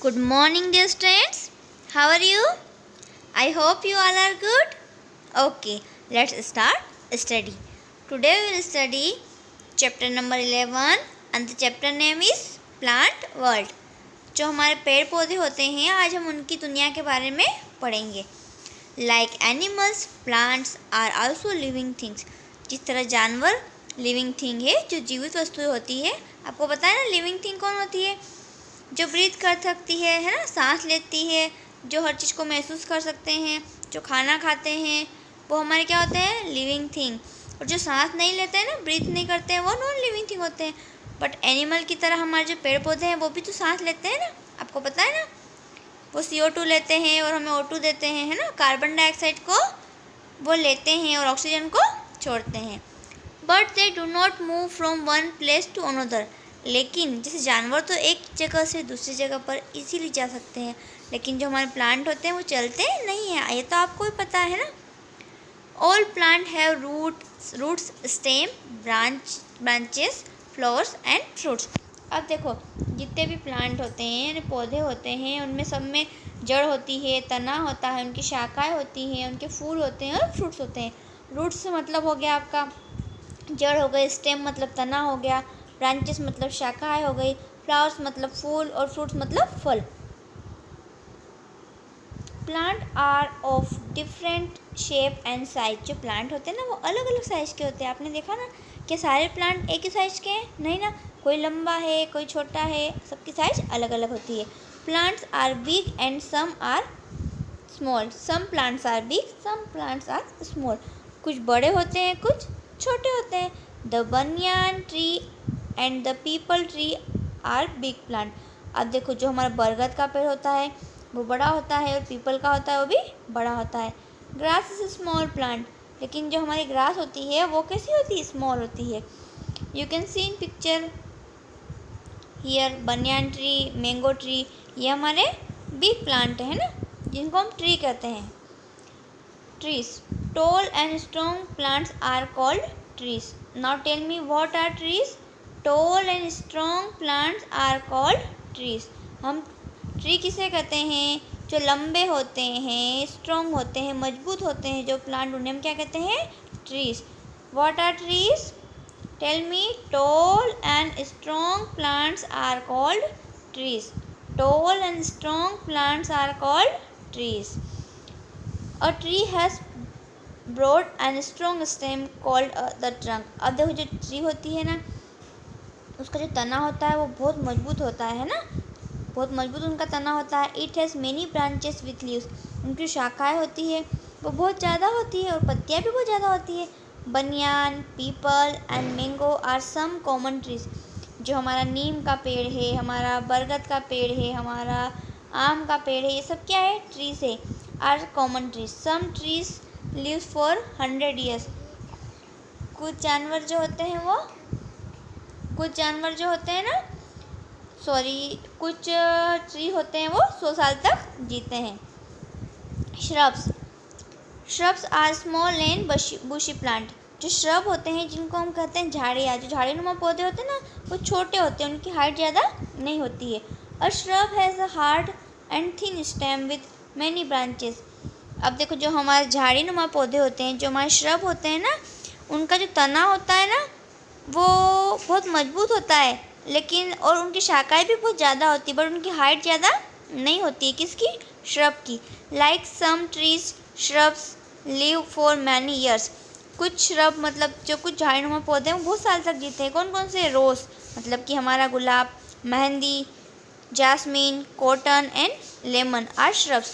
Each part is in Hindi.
Good morning, dear students. How are you? I hope you all are good. Okay, let's start study. Today we will study chapter number 11 and the chapter name is Plant World. जो हमारे पेड़ पौधे होते हैं आज हम उनकी दुनिया के बारे में पढ़ेंगे. Like animals, plants are also living things. जिस तरह जानवर लिविंग थिंग है, जो जीवित वस्तुएं होती है. आपको पता है ना लिविंग थिंग कौन होती है? जो ब्रीथ कर सकती है ना, सांस लेती है, जो हर चीज़ को महसूस कर सकते हैं, जो खाना खाते हैं, वो हमारे क्या होते हैं? Living thing. और जो सांस नहीं लेते हैं ना, ब्रीथ नहीं करते हैं, वो नॉन लिविंग थिंग होते हैं. बट एनिमल की तरह हमारे जो पेड़ पौधे हैं वो भी तो सांस लेते हैं ना. आपको पता है ना, वो CO2 लेते हैं और हमें O2 देते हैं, है ना. कार्बन डाइऑक्साइड को वो लेते हैं और ऑक्सीजन को छोड़ते हैं. But they do not move from one place to another. लेकिन जैसे जानवर तो एक जगह से दूसरी जगह पर इजीली जा सकते हैं, लेकिन जो हमारे प्लांट होते हैं वो चलते नहीं हैं. ये तो आपको भी पता है ना. All plant have roots, stem, branches, flowers and fruits. अब देखो, जितने भी प्लांट होते हैं यानी पौधे होते हैं, उनमें सब में जड़ होती है, तना होता है, उनकी शाखाएं होती हैं, उनके फूल होते हैं और फ्रूट्स होते हैं. रूट्स मतलब हो गया आपका जड़ हो गई, स्टेम मतलब तना हो गया, ब्रांचेस मतलब शाखाएं हो गई, फ्लावर्स मतलब फूल और फ्रूट्स मतलब फल. Plant are of different shape and size. जो प्लांट होते हैं ना वो अलग अलग साइज़ के होते हैं. आपने देखा ना कि सारे प्लांट एक ही साइज़ के हैं? नहीं ना, कोई लंबा है, कोई छोटा है, सबकी साइज अलग अलग होती है. Plants are big and some are small. Some plants are big, some plants are small. कुछ बड़े होते हैं, कुछ छोटे होते हैं. The banyan tree and the peepal tree are big plant. अब देखो, जो हमारा बरगद का पेड़ होता है वो बड़ा होता है और पीपल का होता है वो भी बड़ा होता है. Grass is small plant. लेकिन जो हमारी ग्रास होती है वो कैसी होती है? स्मॉल होती है. You can see in picture here banyan tree, mango tree, ये हमारे बिग प्लांट है ना, जिनको हम ट्री कहते हैं. Trees. Tall and strong plants are called trees. Now tell me what are trees? Tall and strong plants are called trees. हम ट्री किसे कहते हैं? जो लंबे होते हैं, स्ट्रॉन्ग होते हैं, मजबूत होते हैं जो प्लांट, उन्हें हम क्या कहते हैं? Trees. What are trees? Tell me. Tall and strong plants are called trees. Tall and strong plants are called trees. A tree has broad and strong stem called the trunk. अब देखो, जो ट्री होती है ना, उसका जो तना होता है वो बहुत मजबूत होता है ना, बहुत मजबूत उनका तना होता है. It has many branches with leaves. उनकी शाखाएं होती है वो बहुत ज़्यादा होती है और पत्तियां भी बहुत ज़्यादा होती है. Banyan, peepal and mango are some common trees. जो हमारा नीम का पेड़ है, हमारा बरगद का पेड़ है, हमारा आम का पेड़ है, ये सब क्या है? ट्रीज है. Are common trees. Some trees lives for 100 years. कुछ जानवर जो होते हैं ना, कुछ ट्री होते हैं वो 100 साल तक जीते हैं. Shrubs are small and bushy plant. जो श्रब होते हैं जिनको हम कहते हैं झाड़ियाँ, जो झाड़ीनुमा पौधे होते हैं ना, वो छोटे होते हैं, उनकी हाइट ज़्यादा नहीं होती है. A shrub has a hard and thin stem with many branches. अब देखो, जो हमारे झाड़ीनुमा पौधे होते हैं, जो हमारे श्रब होते हैं ना, उनका जो तना होता है ना वो बहुत मजबूत होता है, लेकिन और उनकी शाखाएं भी बहुत ज़्यादा होती है, बट उनकी हाइट ज़्यादा नहीं होती है. किसकी? श्रब की. Like some trees shrubs live for many years. कुछ श्रब मतलब जो कुछ झाड़ीनुमा पौधे हैं वो बहुत साल तक जीते हैं. कौन कौन से? रोज मतलब कि हमारा गुलाब, mehndi, jasmine, cotton and lemon are shrubs.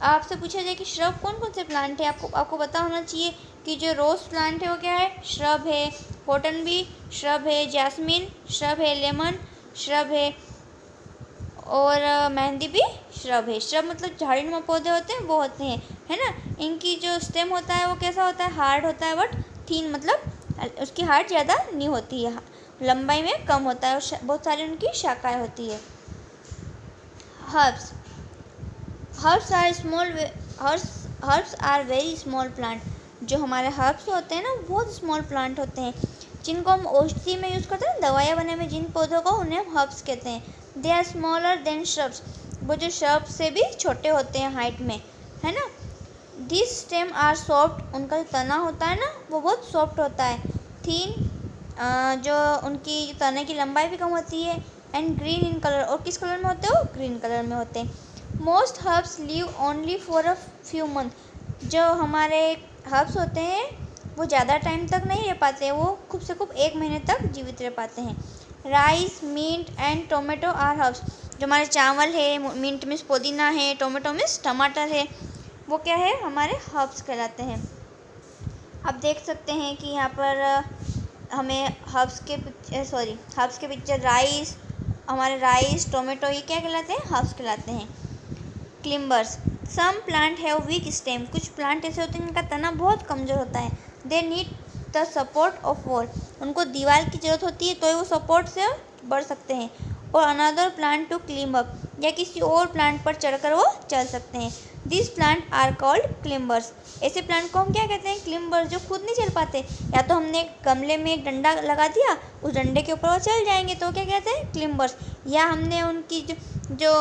आपसे पूछा जाए कि श्रब कौन कौन से प्लांट है, आपको पता होना चाहिए कि जो रोज़ प्लांट है वो क्या है? श्रब है. कॉटन भी श्रब है, जासमीन श्रब है, लेमन श्रब है और मेहंदी भी श्रब है. श्रब मतलब झाड़ीनुमा पौधे होते हैं वो होते हैं, है ना. इनकी जो स्टेम होता है वो कैसा होता है? हार्ड होता है, बट थिन मतलब उसकी हाइट ज़्यादा नहीं होती है, लंबाई में कम होता है और बहुत सारी उनकी शाखाएं होती है. Herbs are very small plant. जो हमारे हर्ब्स होते हैं ना बहुत स्मॉल प्लांट होते हैं, जिनको हम औषधि में यूज़ करते हैं ना, दवाइयाँ बनाने में जिन पौधों को, उन्हें हम हर्ब्स कहते हैं. They are smaller than shrubs. वो जो शर्ब से भी छोटे होते हैं हाइट में, है ना। दिस स्टेम आर सॉफ्ट, उनका जो तना होता है ना वो बहुत सॉफ्ट होता है। थीन, जो उनकी तने की लंबाई भी कम होती है। एंड ग्रीन इन कलर, और किस कलर में होते हैं वो, ग्रीन कलर में होते हैं। Most herbs live only for a few month, जो हमारे हर्ब्स होते हैं वो ज़्यादा टाइम तक नहीं रह पाते, वो खूब से खूब 1 महीने तक जीवित रह पाते हैं। Rice, mint and tomato are herbs, जो हमारे चावल है, मिंट मीन्स पुदीना है, टोमेटो मीन्स टमाटर है, वो क्या है, हमारे हर्ब्स कहलाते हैं। आप देख सकते हैं कि यहाँ पर हमें हर्ब्स के पिक्चर राइस, हमारे राइस, टोमेटो, ये क्या कहलाते हैं, हर्ब्स कहलाते हैं। Climbers, some plant have weak stem, कुछ प्लांट ऐसे होते हैं जिनका तना बहुत कमज़ोर होता है। They need the support of wall, उनको दीवार की ज़रूरत होती है तो वो सपोर्ट से बढ़ सकते हैं। और अनदर प्लांट टू क्लिम्ब अप, या किसी और प्लांट पर चढ़कर वो चल सकते हैं। दिस प्लांट आर कॉल्ड क्लिम्बर्स, ऐसे प्लांट को हम क्या कहते हैं, क्लिम्बर्स, जो खुद नहीं चल पाते। या तो हमने एक गमले में एक डंडा लगा दिया, उस डंडे के ऊपर वो चल जाएंगे तो क्या कहते हैं, क्लिम्बर्स। या हमने उनकी जो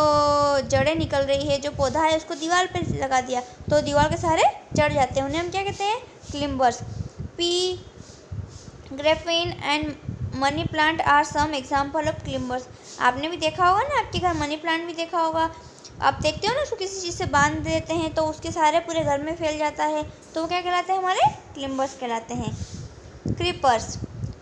जड़ें निकल रही है, जो पौधा है, उसको दीवार पर लगा दिया तो दीवार के सहारे चढ़ जाते हैं, उन्हें हम क्या कहते हैं, climbers. Pea, grapevine and money plant are some example of climbers. आपने भी देखा होगा ना, आपके घर मनी प्लांट भी देखा होगा, आप देखते हो ना, उसको किसी चीज़ से बांध देते हैं तो उसके सहारे पूरे घर में फैल जाता है, तो वो क्या कहलाते हैं, हमारे क्लिम्बर्स कहलाते हैं। Creepers,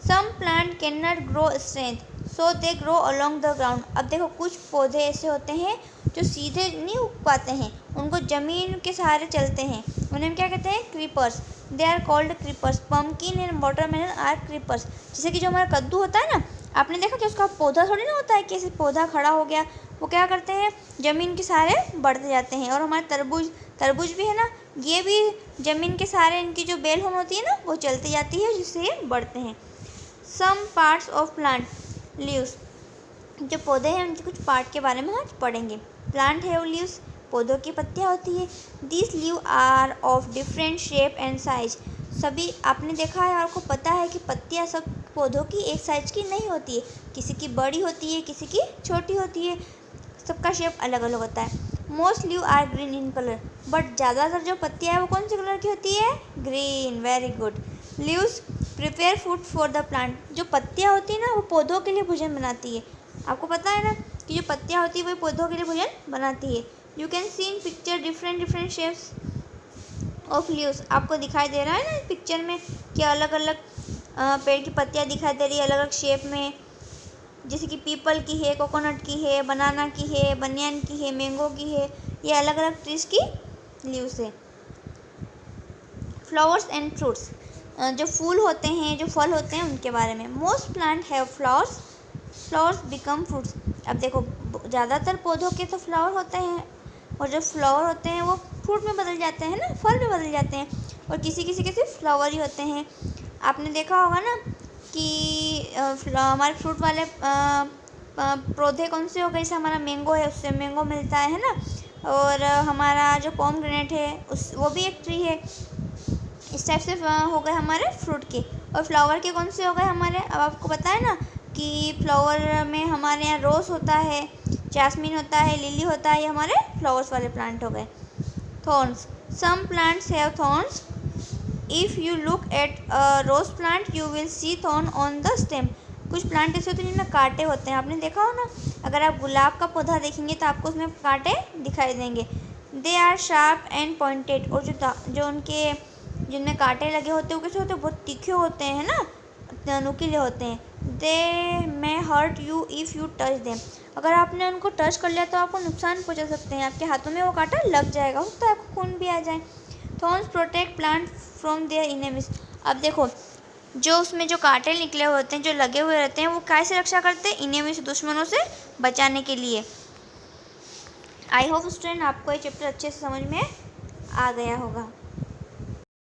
some plant can not grow strength so they grow along the ground. अब देखो, कुछ पौधे ऐसे होते हैं जो सीधे नहीं उग पाते हैं, उनको ज़मीन के सहारे चलते हैं, उन्हें हम क्या कहते हैं, creepers. They are called creepers. Pumpkin and watermelon are creepers. जैसे कि जो हमारा कद्दू होता है ना, आपने देखा कि उसका पौधा थोड़ी ना होता है कि ऐसे पौधा खड़ा हो गया, वो क्या करते हैं, ज़मीन के सहारे बढ़ते जाते हैं। और हमारे तरबूज भी है ना, ये भी ज़मीन के सहारे, इनकी जो बेल होती है ना वो चलती जाती है, जिससे ये बढ़ते हैं। Some parts of plant leaves, जो पौधे हैं उनके कुछ पार्ट के बारे में आज पढ़ेंगे। प्लांट हैव लीव्स, पौधों की पत्तियाँ होती है। This leave are of different shape and size, सभी आपने देखा है, आपको पता है कि पत्तियाँ सब पौधों की एक साइज की नहीं होती है, किसी की बड़ी होती है, किसी की छोटी होती है, सबका शेप अलग अलग होता है। Most leave are green in colour, but ज़्यादातर जो पत्तियाँ है वो कौन सी कलर की होती है, green. Very good. Leaves prepare food for the plant, जो पत्तियाँ होती है ना वो पौधों के लिए भोजन बनाती है। आपको पता है ना कि जो पत्तियाँ होती है वो पौधों के लिए भोजन बनाती है। You can see in picture different shapes of leaves, आपको दिखाई दे रहा है ना पिक्चर में कि अलग अलग पेड़ की पत्तियाँ दिखाई दे रही है अलग अलग शेप में, जैसे कि पीपल की है, कोकोनट की है, बनाना की है, बनियान की है, मैंगो की है, ये अलग अलग ट्रीज की लीव्स है। फ्लावर्स एंड फ्रूट्स, जो फूल होते हैं, जो फल होते हैं, उनके बारे में। Most plant have flowers, flowers become fruits. अब देखो, ज़्यादातर पौधों के तो फ्लावर होते हैं, और जो फ्लावर होते हैं वो फ्रूट में बदल जाते हैं ना, फल में बदल जाते हैं, और किसी किसी के सिर्फ फ्लावर ही होते हैं। आपने देखा होगा ना कि हमारे फ्रूट वाले पौधे कौन से हो गए, जैसे हमारा मैंगो है, उससे मैंगो मिलता है ना, और हमारा जो पोमग्रेनेट है वो भी एक ट्री है। इस टाइप से हो गए हमारे फ्रूट के। और फ्लावर के कौन से हो गए हमारे, अब आपको पता है ना कि फ्लावर में हमारे यहाँ रोज़ होता है, जैस्मिन होता है, लिली होता है, ये हमारे फ्लावर्स वाले प्लांट हो गए। Thorns, some plants have thorns, if you look at rose plant you will see thorn on the stem. कुछ प्लांट ऐसे होते हैं जिनमें कांटे होते हैं, आपने देखा हो ना, अगर आप गुलाब का पौधा देखेंगे तो आपको उसमें कांटे दिखाई देंगे। They are sharp and pointed, और जो उनके जिनमें कांटे लगे होते हैं वो कैसे होते हैं, बहुत तीखे होते हैं ना, नुकीले होते हैं। They may hurt you if you touch them, अगर आपने उनको टच कर लिया तो आपको नुकसान पहुंचा सकते हैं, आपके हाथों में वो कांटा लग जाएगा, हो सकता है आपको खून भी आ जाए। Thorns protect plant from their enemies, अब देखो, जो उसमें जो कांटे निकले हुए होते हैं, जो लगे हुए रहते हैं, वो कैसे रक्षा करते हैं, इनेमी से, दुश्मनों से बचाने के लिए। आई होप स्टूडेंट आपको ये चैप्टर अच्छे से समझ में आ गया होगा।